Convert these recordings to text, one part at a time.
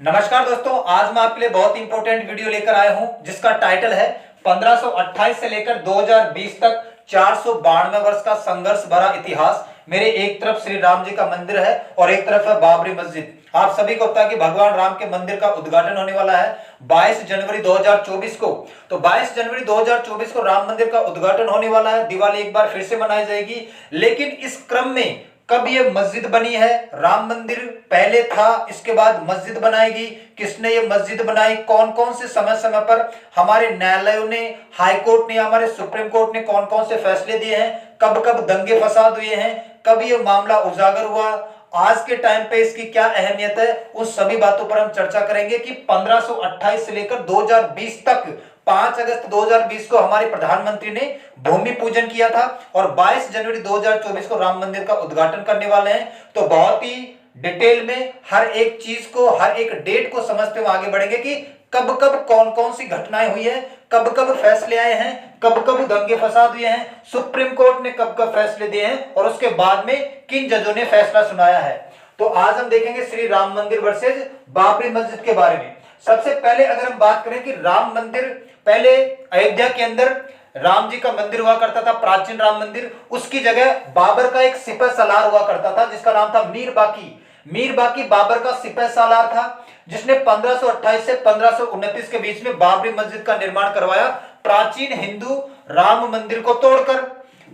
नमस्कार दोस्तों, आज मैं आपके लिए बहुत इंपॉर्टेंट वीडियो लेकर आया हूं जिसका टाइटल है 1528 से लेकर 2020 तक 492 वर्ष का संघर्ष भरा इतिहास। मेरे एक तरफ श्री राम जी का मंदिर है और एक तरफ है बाबरी मस्जिद। आप सभी को पता है कि भगवान राम के मंदिर का उद्घाटन होने वाला है 22 जनवरी 2024 को। तो 22 जनवरी 2024 को राम मंदिर का उद्घाटन होने वाला है। दिवाली एक बार फिर से मनाई जाएगी, लेकिन इस क्रम में कब ये मस्जिद बनी है? राम मंदिर पहले था, इसके बाद मस्जिद बनाएगी। किसने ये मस्जिद बनाई? कौन कौन से समय समय पर हमारे न्यायालयों ने, हाई कोर्ट ने, हमारे सुप्रीम कोर्ट ने कौन कौन से फैसले दिए हैं? कब कब दंगे फसाद हुए हैं? कब ये मामला उजागर हुआ? आज के टाइम पे इसकी क्या अहमियत है? उन सभी बातों पर हम चर्चा करेंगे कि 1528 से लेकर 2020 तक 5 अगस्त 2020 को हमारे प्रधानमंत्री ने भूमि पूजन किया था और 22 जनवरी 2024 को राम मंदिर का उद्घाटन करने वाले हैं। तो बहुत ही डिटेल में हर एक चीज को, हर एक डेट को समझते हुए आगे बढ़ेंगे कि कब कब कौन कौन सी घटनाएं हुई है, कब कब फैसले आए हैं, कब कब दंगे फसाद हुए हैं, सुप्रीम कोर्ट ने कब कब फैसले दिए हैं और उसके बाद में किन जजों ने फैसला सुनाया है। तो आज हम देखेंगे श्री राम मंदिर वर्सेज बाबरी मस्जिद के बारे में। सबसे पहले अगर हम बात करें कि राम मंदिर, पहले अयोध्या के अंदर राम जी का मंदिर हुआ करता था, प्राचीन राम मंदिर। उसकी जगह बाबर का एक सिपह सलार हुआ करता था जिसका नाम था मीर बाकी। मीर बाकी बाबर का सिपह सलार था जिसने 1528 से 1529 के बीच में बाबरी मस्जिद का निर्माण करवाया, प्राचीन हिंदू राम मंदिर को तोड़कर।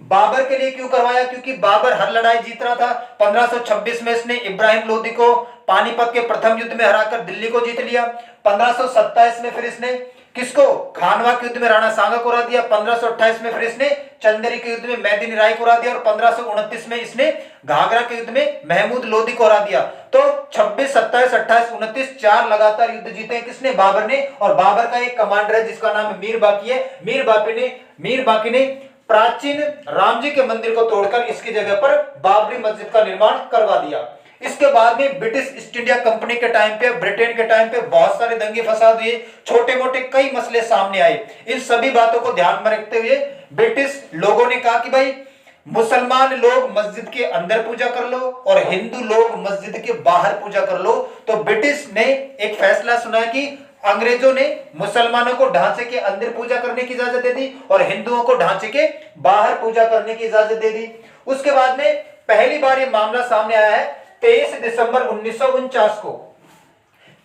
बाबर के लिए क्यों करवाया? क्योंकि बाबर हर लड़ाई जीत रहा था। 1526 में इसने इब्राहिम लोदी को पानीपत के प्रथम युद्ध में हराकर दिल्ली को जीत लिया। 1527 में फिर इसने किसको? खानवा के युद्ध में राणा सांगा को हरा दिया। 1528 में फिर इसने चंदेरी के युद्ध में मेदिनी राय को हरा दिया और 1529 में इसने घाघरा के युद्ध में महमूद लोदी को हरा दिया। तो 26, 27, 28, 29 4 लगातार युद्ध जीते हैं किसने? बाबर ने। और बाबर का एक कमांडर है जिसका नाम मीर बाकी है। मीर बाकी ने प्राचीन राम जी के मंदिर को तोड़कर इसकी जगह पर बाबरी मस्जिद का निर्माण करवा दिया। इसके बाद में ब्रिटिश ईस्ट इंडिया कंपनी के टाइम पे, ब्रिटेन के टाइम पे बहुत सारे दंगे फसाद हुए, छोटे मोटे कई मसले सामने आए। इन सभी बातों को ध्यान में रखते हुए ब्रिटिश लोगों ने कहा कि भाई मुसलमान लोग मस्जिद के अंदर पूजा कर लो और हिंदू लोग मस्जिद के बाहर पूजा कर लो। तो ब्रिटिश ने एक फैसला सुनाया कि अंग्रेजों ने मुसलमानों को ढांचे के अंदर पूजा करने की इजाजत दे दी और हिंदुओं को ढांचे के बाहर पूजा करने की इजाजत दे दी। उसके बाद में पहली बार यह मामला सामने आया है 23 दिसंबर 1949 को।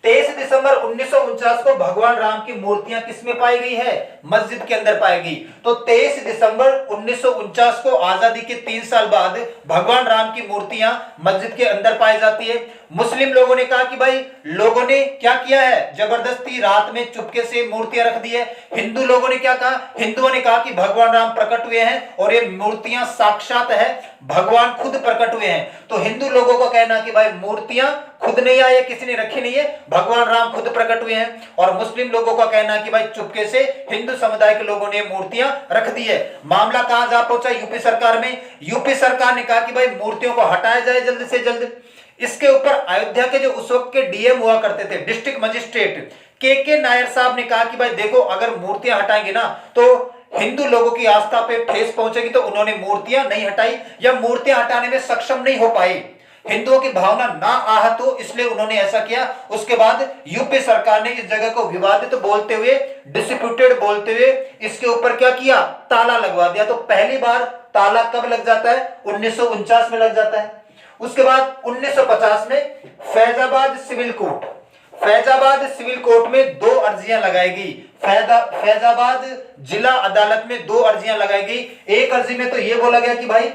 23 दिसंबर 1949 को भगवान राम की मूर्तियां किसमें पाई गई है? मस्जिद के अंदर पाई गई। तो 23 दिसंबर 1949 को आजादी के 3 साल बाद भगवान राम की मूर्तियां मस्जिद के अंदर पाई जाती है। मुस्लिम लोगों ने कहा कि भाई लोगों ने क्या किया है? जबरदस्ती रात में चुपके से मूर्तियां रख दी है। हिंदू लोगों ने क्या कहा? हिंदुओं ने कहा कि भगवान राम प्रकट हुए हैं और ये मूर्तियां साक्षात है, भगवान खुद प्रकट हुए हैं। तो हिंदू लोगों का कहना कि भाई मूर्तियां खुद नहीं आई है, किसी ने रखी नहीं है, भगवान राम खुद प्रकट हुए हैं। और मुस्लिम लोगों का कहना कि भाई चुपके से हिंदू समुदाय के लोगों ने मूर्तियां रख दी है। मामला कहां जा पहुंचा? यूपी सरकार में। यूपी सरकार ने कहा कि भाई मूर्तियों को हटाया जाए जल्द से जल्द। इसके ऊपर अयोध्या के जो उस वक्त के डीएम हुआ करते थे, डिस्ट्रिक्ट मजिस्ट्रेट के नायर साहब ने कहा कि भाई देखो अगर मूर्तियां हटाएंगे ना तो हिंदू लोगों की आस्था पे ठेस पहुंचेगी। तो उन्होंने मूर्तियां नहीं हटाई या मूर्तियां हटाने में सक्षम नहीं हो पाई, हिंदुओं की भावना ना आहत हो, इसलिए उन्होंने ऐसा किया। उसके बाद यूपी सरकार ने इस जगह को विवादित बोलते हुए, डिस्प्यूटेड बोलते हुए इसके ऊपर क्या किया? ताला लगवा दिया। तो पहली बार ताला कब लग जाता है? 1949 में लग जाता है। उसके बाद 1950 में फैजाबाद सिविल कोर्ट में 2 अर्जियां लगाई गई। फैजाबाद जिला अदालत में 2 अर्जियां लगाई गई। एक अर्जी में तो यह बोला गया कि भाई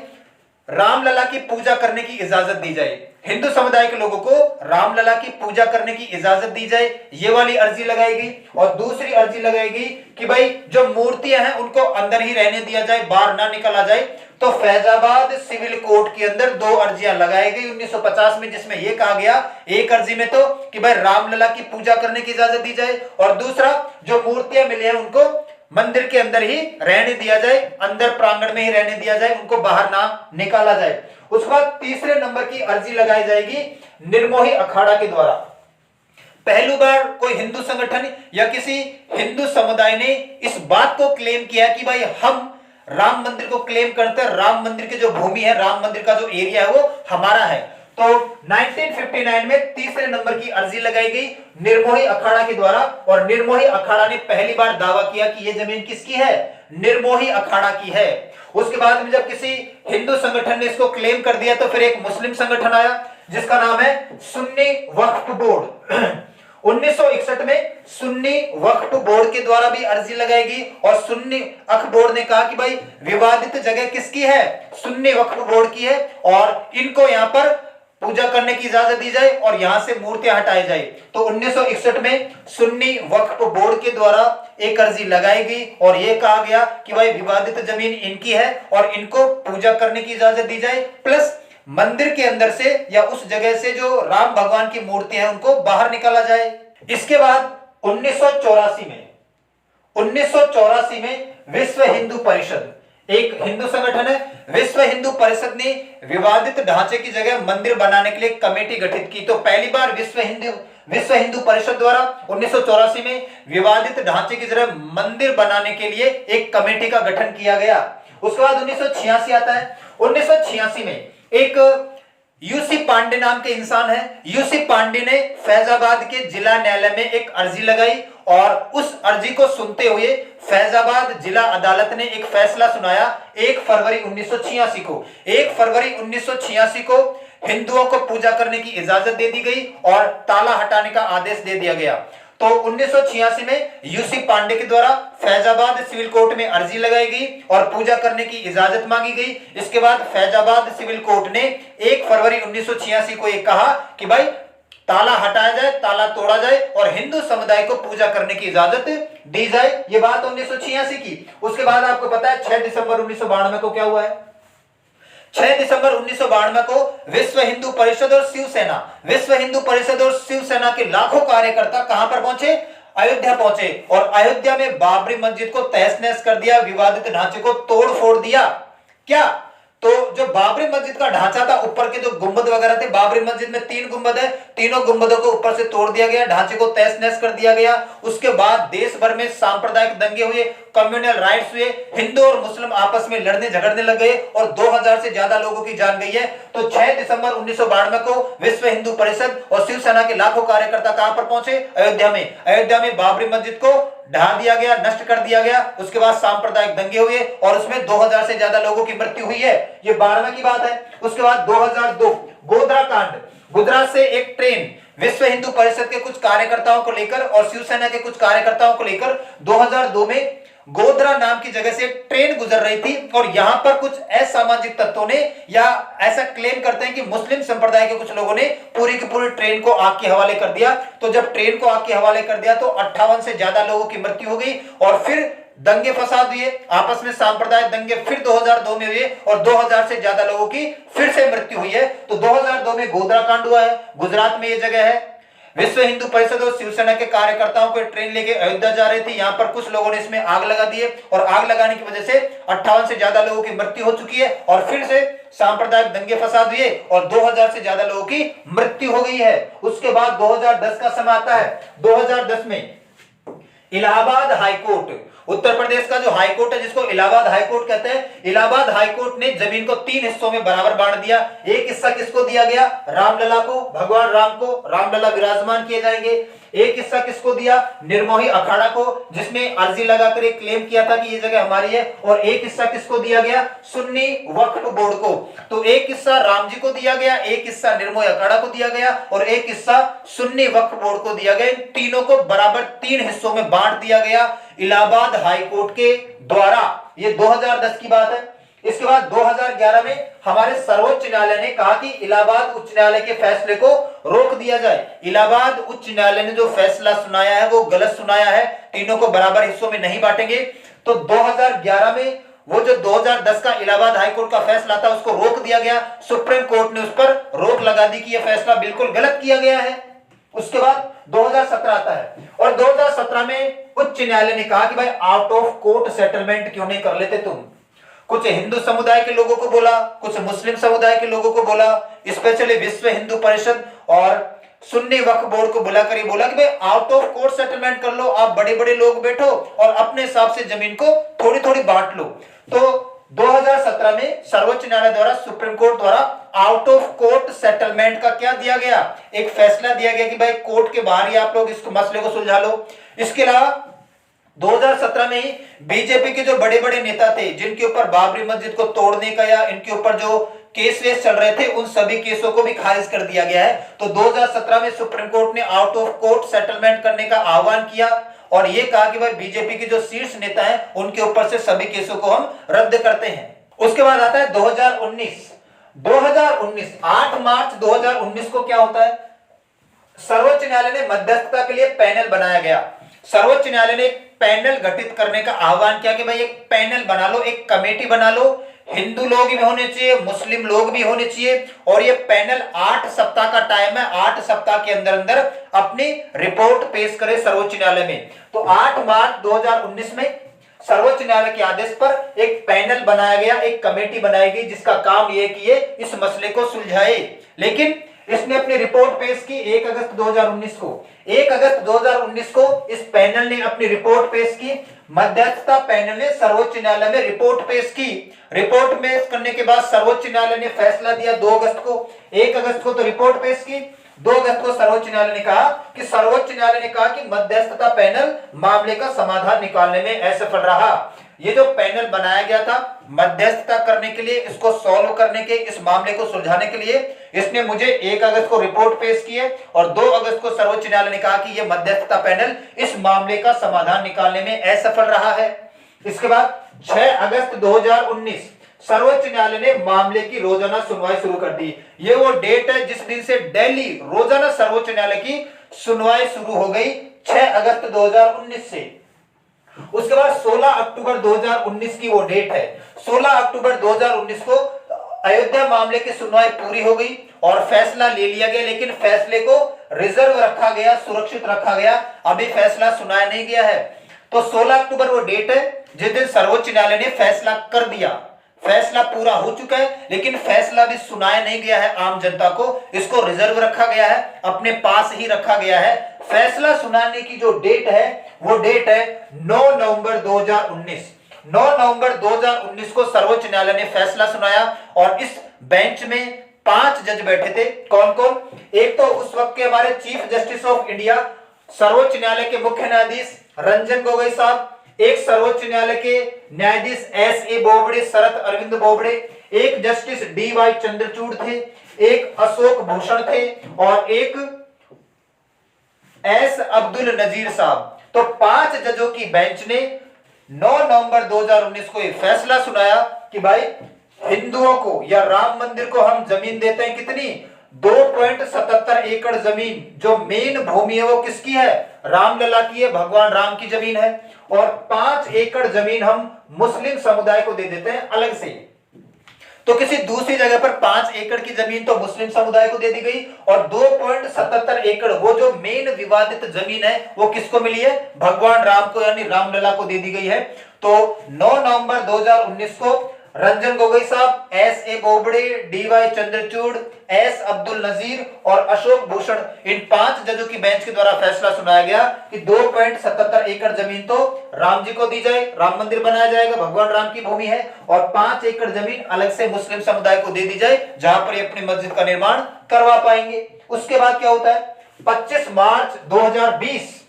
रामलला की पूजा करने की इजाजत दी जाए, हिंदू समुदाय के लोगों को रामलला की पूजा करने की इजाजत दी जाए, ये वाली अर्जी लगाई गई। और दूसरी अर्जी लगाई गई कि भाई जो मूर्तियां हैं उनको अंदर ही रहने दिया जाए, बाहर ना निकला जाए। तो फैजाबाद सिविल कोर्ट के अंदर 2 अर्जियां लगाई गई 1950 में, जिसमें यह कहा गया एक अर्जी में तो कि भाई रामलला की पूजा करने की इजाजत दी जाए और दूसरा जो मूर्तियां मिली हैं उनको मंदिर के अंदर ही रहने दिया जाए, अंदर प्रांगण में ही रहने दिया जाए, उनको बाहर ना निकाला जाए। उसके बाद तीसरे नंबर की अर्जी लगाई जाएगी निर्मोही अखाड़ा के द्वारा। पहली बार कोई हिंदू संगठन या किसी हिंदू समुदाय ने इस बात को क्लेम किया कि भाई हम राम मंदिर को क्लेम करते हैं, राम मंदिर की जो भूमि है, राम मंदिर का जो एरिया है वो हमारा है। तो 1959 में तीसरे नंबर की अर्जी लगाई गई निर्मोही अखाड़ा के द्वारा, और निर्मोही अखाड़ा ने पहली बार दावा किया कि यह जमीन किसकी है, निर्मोही अखाड़ा की है। उसके बाद में जब किसी हिंदू संगठन ने इसको क्लेम कर दिया तो फिर एक मुस्लिम संगठन आया जिसका नाम है सुन्नी वक्फ बोर्ड। 1961 में सुन्नी वक्फ बोर्ड के द्वारा भी अर्जी लगाएगी और सुन्नी वक्फ बोर्ड ने कहा कि भाई विवादित जगह किसकी है, सुन्नी वक्फ बोर्ड की है, और इनको यहां पर पूजा करने की इजाजत दी जाए और यहां से मूर्तियां हटाई जाए। तो 1961 में सुन्नी वक्फ बोर्ड के द्वारा एक अर्जी लगाई गई और यह कहा गया कि भाई विवादित जमीन इनकी है और इनको पूजा करने की इजाजत दी जाए, प्लस मंदिर के अंदर से या उस जगह से जो राम भगवान की मूर्ति है उनको बाहर निकाला जाए। इसके बाद 1984 में विश्व हिंदू परिषद, एक हिंदू संगठन है, विश्व हिंदू परिषद ने विवादित ढांचे की जगह मंदिर बनाने के लिए कमेटी गठित की। तो पहली बार विश्व हिंदू परिषद द्वारा 1984 में विवादित ढांचे की जगह मंदिर बनाने के लिए एक कमेटी का गठन किया गया। उसके बाद 1986 आता है। 1986 में एक यूसी पांडे नाम के इंसान है, यूसी पांडे ने फैजाबाद के जिला न्यायालय में एक अर्जी लगाई और उस अर्जी को सुनते हुए फैजाबाद जिला अदालत ने एक फैसला सुनाया 1 फरवरी 1986 को। 1 फरवरी 1986 को हिंदुओं को पूजा करने की इजाजत दे दी गई और ताला हटाने का आदेश दे दिया गया। तो 1986 में यूसी पांडे के द्वारा फैजाबाद सिविल कोर्ट में अर्जी लगाई गई और पूजा करने की इजाजत मांगी गई। इसके बाद फैजाबाद सिविल कोर्ट ने 1 फरवरी 1986 को यह कहा कि भाई ताला हटाया जाए, ताला तोड़ा जाए और हिंदू समुदाय को पूजा करने की इजाजत दी जाए। यह बात 1986 की। उसके बाद आपको पता है 6 दिसंबर 1992 को क्या हुआ है। 6 दिसंबर 1992 को विश्व हिंदू परिषद और शिवसेना, विश्व हिंदू परिषद और शिवसेना के लाखों कार्यकर्ता कहां पर पहुंचे, अयोध्या पहुंचे और अयोध्या में बाबरी मस्जिद को तहस नहस कर दिया, विवादित ढांचे को तोड़ फोड़ दिया। क्या तो जो बाबरी मस्जिद का ढांचा था, ऊपर के जो गुंबद वगैरह थे, बाबरी मस्जिद में 3 गुंबद है, तीनों गुंबदों को ऊपर से तोड़ दिया गया, ढांचे को तहस नहस कर दिया गया। उसके बाद देश भर में सांप्रदायिक दंगे हुए, कम्युनल राइट्स हुए, हिंदू और मुस्लिम आपस में लड़ने झगड़ने लग गए और 2000 से ज्यादा लोगों की जान गई है। तो 6 दिसंबर 1992 को विश्व हिंदू परिषद और शिवसेना के लाखों कार्यकर्ता कहां पर पहुंचे, अयोध्या में। अयोध्या में बाबरी मस्जिद को ढा दिया गया, नष्ट कर दिया गया। उसके बाद सांप्रदायिक दंगे हुए और उसमें 2000 से ज्यादा लोगों की मृत्यु हुई है। ये 12वें की बात है। उसके बाद 2002 गोधरा कांड, गुजरात से एक ट्रेन विश्व हिंदू परिषद के कुछ कार्यकर्ताओं को लेकर और शिवसेना के कुछ कार्यकर्ताओं को लेकर 2002 में गोधरा नाम की जगह से ट्रेन गुजर रही थी और यहां पर कुछ असामाजिक तत्वों ने, या ऐसा क्लेम करते हैं कि मुस्लिम संप्रदाय के कुछ लोगों ने पूरी की पूरी ट्रेन को आग के हवाले कर दिया। तो जब ट्रेन को आग के हवाले कर दिया तो 58 से ज्यादा लोगों की मृत्यु हो गई और फिर दंगे फसाद हुए, आपस में सांप्रदायिक दंगे फिर 2002 में हुए और 2000 से ज्यादा लोगों की फिर से मृत्यु हुई है। तो 2002 में गोधरा कांड हुआ है, गुजरात में यह जगह है। विश्व हिंदू परिषद और शिवसेना के कार्यकर्ताओं को ट्रेन लेके अयोध्या जा रहे थे, यहां पर कुछ लोगों ने इसमें आग लगा दी है और आग लगाने की वजह से 58 से ज्यादा लोगों की मृत्यु हो चुकी है और फिर से सांप्रदायिक दंगे फसाद हुए और 2000 से ज्यादा लोगों की मृत्यु हो गई है। उसके बाद 2010 का समय आता है। 2010 में इलाहाबाद हाईकोर्ट, उत्तर प्रदेश का जो हाईकोर्ट है जिसको इलाहाबाद हाईकोर्ट कहते हैं, इलाहाबाद हाईकोर्ट ने जमीन को 3 हिस्सों में बराबर बांट दिया। एक हिस्सा किसको दिया गया, रामलला को, भगवान राम को रामलला विराजमान किए जाएंगे। एक हिस्सा किसको दिया, निर्मोही अखाड़ा को, जिसमें अर्जी लगाकर एक क्लेम किया था कि ये जगह हमारी है। और एक हिस्सा किसको दिया गया, सुन्नी वक्फ बोर्ड को। तो एक हिस्सा राम जी को दिया गया, एक हिस्सा निर्मोही अखाड़ा को दिया गया और एक हिस्सा सुन्नी वक्फ बोर्ड को दिया गया। तीनों को बराबर 3 हिस्सों में बांट दिया गया इलाहाबाद हाईकोर्ट के द्वारा। ये 2010 की बात है। इसके बाद 2011 में हमारे सर्वोच्च न्यायालय ने कहा कि इलाहाबाद उच्च न्यायालय के फैसले को रोक दिया जाए। इलाहाबाद उच्च न्यायालय ने जो फैसला सुनाया है वो गलत सुनाया है, तीनों को बराबर हिस्सों में नहीं बांटेंगे। तो 2011 में वो जो 2010 का इलाहाबाद हाईकोर्ट का फैसला था उसको रोक दिया गया। सुप्रीम कोर्ट ने उस पर रोक लगा दी कि यह फैसला बिल्कुल गलत किया गया है। उसके बाद 2017 आता है और 2017 में उच्च न्यायालय ने कहा कि भाई आउट ऑफ कोर्ट सेटलमेंट क्यों नहीं कर लेते तुम। कुछ हिंदू समुदाय के लोगों को बोला, कुछ मुस्लिम समुदाय के लोगों को बोला, स्पेशली विश्व हिंदू परिषद और सुन्नी वक्फ बोर्ड को बुलाकर ये बोला कि भाई आउट ऑफ कोर्ट सेटलमेंट कर लो, आप बड़े बड़े लोग बैठो और अपने हिसाब से जमीन को थोड़ी थोड़ी बांट लो। तो 2017 में सर्वोच्च न्यायालय द्वारा, सुप्रीम कोर्ट द्वारा आउट ऑफ कोर्ट सेटलमेंट का क्या दिया गया, एक फैसला दिया गया कि भाई कोर्ट के बाहर ही आप लोग इस मसले को सुलझा लो। इसके अलावा 2017 में ही बीजेपी के जो बड़े बड़े नेता थे जिनके ऊपर बाबरी मस्जिद को तोड़ने का या इनके ऊपर जो केस वेस चल रहे थे, उन सभी केसों को भी खारिज कर दिया गया है। तो 2017 में सुप्रीम कोर्ट ने आउट ऑफ कोर्ट सेटलमेंट करने का आह्वान किया और यह कहा कि भाई बीजेपी के जो शीर्ष नेता हैं उनके ऊपर से सभी केसों को हम रद्द करते हैं। उसके बाद आता है 2019 8 मार्च 2019 को क्या होता है, सर्वोच्च न्यायालय ने मध्यस्थता के लिए पैनल बनाया गया। सर्वोच्च न्यायालय ने एक पैनल गठित करने का आह्वान किया कि भाई एक पैनल बना लो, एक कमेटी बना लो, हिंदू लोग भी होने चाहिए, मुस्लिम लोग भी होने चाहिए, और ये पैनल 8 सप्ताह का टाइम है, 8 सप्ताह के अंदर अंदर अपनी रिपोर्ट पेश करे सर्वोच्च न्यायालय में। तो 8 मार्च 2019 में सर्वोच्च न्यायालय के आदेश पर एक पैनल बनाया गया, एक कमेटी बनाई गई जिसका काम यह कि ये इस मसले को सुलझाए। लेकिन इसने अपनी रिपोर्ट पेश की 1 अगस्त 2019 को। 1 अगस्त 2019 को इस पैनल ने अपनी रिपोर्ट पेश की। मध्यस्थता पैनल ने सर्वोच्च न्यायालय में रिपोर्ट पेश की। रिपोर्ट पेश करने के बाद सर्वोच्च न्यायालय ने फैसला दिया 2 अगस्त को। 1 अगस्त को तो रिपोर्ट पेश की, 2 अगस्त को सर्वोच्च न्यायालय ने कहा कि मध्यस्थता पैनल मामले का समाधान निकालने में असफल रहा। ये जो पैनल बनाया गया था मध्यस्थता करने के लिए, इसको सॉल्व करने के, इस मामले को सुलझाने के लिए, इसने मुझे 1 अगस्त को रिपोर्ट पेश की है और 2 अगस्त को सर्वोच्च न्यायालय ने कहा कि यह मध्यस्थता पैनल इस मामले का समाधान निकालने में असफल रहा है। इसके बाद 6 अगस्त 2019 सर्वोच्च न्यायालय ने मामले की रोजाना सुनवाई शुरू कर दी। ये वो डेट है जिस दिन से डेली रोजाना सर्वोच्च न्यायालय की सुनवाई शुरू हो गई, 6 अगस्त 2019 से। उसके बाद 16 अक्टूबर 2019 की वो डेट है। 16 अक्टूबर 2019 को अयोध्या मामले की सुनवाई पूरी हो गई और फैसला ले लिया गया, लेकिन फैसले को रिजर्व रखा गया, सुरक्षित रखा गया, अभी फैसला सुनाया नहीं गया है। तो 16 अक्टूबर वो डेट है जिस दिन सर्वोच्च न्यायालय ने फैसला कर दिया। फैसला पूरा हो चुका है लेकिन फैसला भी सुनाया नहीं गया है आम जनता को, इसको रिजर्व रखा गया है, अपने पास ही रखा गया है। फैसला सुनाने की जो डेट है वो डेट है 9 नवंबर 2019। 9 नवंबर 2019 को सर्वोच्च न्यायालय ने फैसला सुनाया और इस बेंच में 5 जज बैठे थे। कौन कौन? एक तो उस वक्त के हमारे चीफ जस्टिस ऑफ इंडिया सर्वोच्च न्यायालय के मुख्य न्यायाधीश रंजन गोगोई साहब, एक सर्वोच्च न्यायालय के न्यायाधीश S.A. बोबड़े, शरद अरविंद बोबड़े, एक जस्टिस D.Y. चंद्रचूड़ थे, एक अशोक भूषण थे और एक S. अब्दुल नजीर साहब। तो 5 जजों की बेंच ने 9 नवंबर 2019 को एक फैसला सुनाया कि भाई हिंदुओं को या राम मंदिर को हम जमीन देते हैं, कितनी? 2.77 एकड़ जमीन। जो मेन भूमि है वो किसकी है? रामलला की है, भगवान राम की जमीन है। और 5 एकड़ जमीन हम मुस्लिम समुदाय को दे देते हैं अलग से। तो किसी दूसरी जगह पर 5 एकड़ की जमीन तो मुस्लिम समुदाय को दे दी गई और 2.77 एकड़ वो जो मेन विवादित जमीन है वो किसको मिली है? भगवान राम को यानी रामलला को दे दी गई है। तो 9 नवंबर 2019 को रंजन गोगोई साहब, S.A. Bobde, D.Y. Chandrachud, S. Abdul Nazeer और अशोक भूषण, इन 5 जजों की बेंच के द्वारा फैसला सुनाया गया कि 2.77 एकड़ जमीन तो राम जी को दी जाए, राम मंदिर बनाया जाएगा, भगवान राम की भूमि है, और 5 एकड़ जमीन अलग से मुस्लिम समुदाय को दे दी जाए जहां पर ये अपनी मस्जिद का निर्माण करवा पाएंगे। उसके बाद क्या होता है? 25 मार्च 2020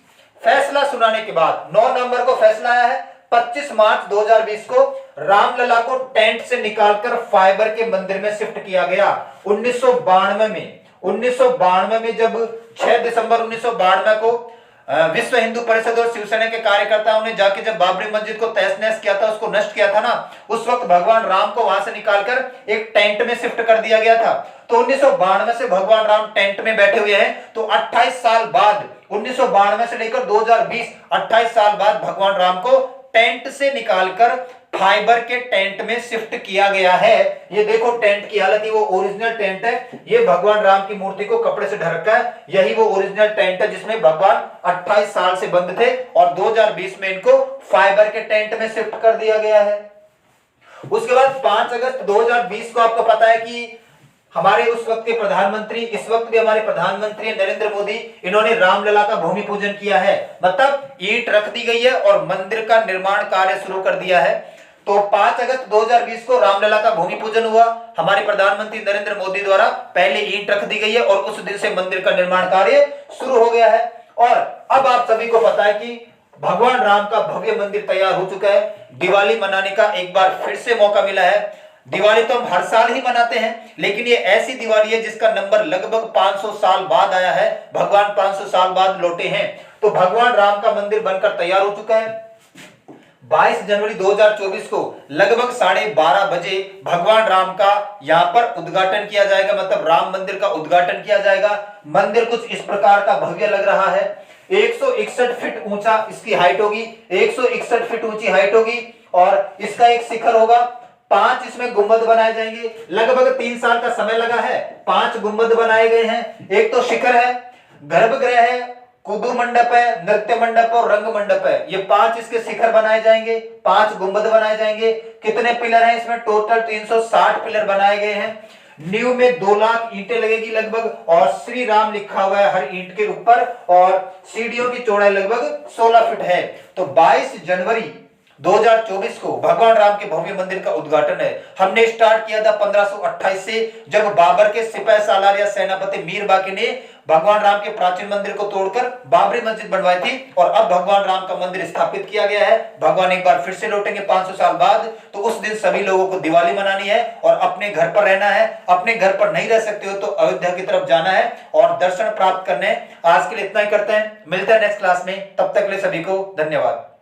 फैसला सुनाने के बाद 9 नवंबर को फैसला आया है। 25 मार्च 2020 को रामलला को टेंट से निकालकर फाइबर के मंदिर में शिफ्ट किया गया। 1992 में जब 6 दिसंबर 1992 को विश्व हिंदू परिषद और शिवसेना के कार्यकर्ताओं ने जाके जब बाबरी मस्जिद को तहस नहस किया था, उसको नष्ट किया था ना, उस वक्त भगवान राम को वहां से निकालकर एक टेंट में शिफ्ट कर दिया गया था। तो 1992 से भगवान राम टेंट में बैठे हुए हैं। तो 28 साल बाद 1992 से लेकर 2020 28 साल बाद भगवान राम को टेंट से निकालकर फाइबर के टेंट में शिफ्ट किया गया है। ये देखो टेंट की हालत, वो ओरिजिनल टेंट है। ये भगवान राम की मूर्ति को कपड़े से ढक है, यही वो ओरिजिनल टेंट है जिसमें भगवान 28 साल से बंद थे और 2020 में इनको फाइबर के टेंट में शिफ्ट कर दिया गया है। उसके बाद 5 अगस्त 2020 को आपको पता है कि हमारे उस वक्त के प्रधानमंत्री, इस वक्त भी हमारे प्रधानमंत्री नरेंद्र मोदी, इन्होंने रामलला का भूमि पूजन किया है। मतलब ईंट रख दी गई है और मंदिर का निर्माण कार्य शुरू कर दिया है। तो 5 अगस्त 2020 को रामलला का भूमि पूजन हुआ। हमारे प्रधानमंत्री नरेंद्र मोदी द्वारा पहले ईंट रख दी गई है और उस दिन से मंदिर का निर्माण कार्य शुरू हो गया है। और अब आप सभी को पता है कि भगवान राम का भव्य मंदिर तैयार हो चुका है। दिवाली मनाने का एक बार फिर से मौका मिला है। दिवाली तो हम हर साल ही मनाते हैं, लेकिन ये ऐसी दिवाली है जिसका नंबर लगभग 500 साल बाद आया है। भगवान 500 साल बाद लौटे हैं। तो भगवान राम का मंदिर बनकर तैयार हो चुका है। 22 जनवरी 2024 को लगभग 12:30 बजे भगवान राम का यहां पर उद्घाटन किया जाएगा, मतलब राम मंदिर का उद्घाटन किया जाएगा। मंदिर कुछ इस प्रकार का भव्य लग रहा है। 161 फीट ऊंचा इसकी हाइट होगी, 161 फीट ऊंची हाइट होगी और इसका एक शिखर होगा। 5 इसमें गुंबद बनाए जाएंगे। लगभग 3 साल का समय लगा है, 5 गुंबद बनाए गए हैं। एक तो शिखर है, गर्भगृह है, कुदू मंडप है, नृत्य मंडप और रंग मंडप है। ये 5 इसके शिखर बनाए जाएंगे, 5 गुंबद बनाए जाएंगे। कितने पिलर हैं इसमें? टोटल 360 पिलर बनाए गए हैं। नींव में 2 लाख ईंटें लगेगी लगभग और श्री राम लिखा हुआ है हर ईंट के ऊपर और सीढ़ियों की चौड़ाई लगभग 16 फीट है। तो 22 जनवरी 2024 को भगवान राम के भव्य मंदिर का उद्घाटन है। हमने स्टार्ट किया था 1528 से, जब बाबर के सिपाही सालार या सेनापति मीर बाकी ने भगवान राम के प्राचीन मंदिर को तोड़कर बाबरी मस्जिद बनवाई थी और अब भगवान राम का मंदिर स्थापित किया गया है। भगवान एक बार फिर से लौटेंगे 500 साल बाद। तो उस दिन सभी लोगों को दिवाली मनानी है और अपने घर पर रहना है। अपने घर पर नहीं रह सकते हो तो अयोध्या की तरफ जाना है और दर्शन प्राप्त करने। आज के लिए इतना ही करते हैं, मिलते हैं नेक्स्ट क्लास में। तब तक के लिए सभी को धन्यवाद।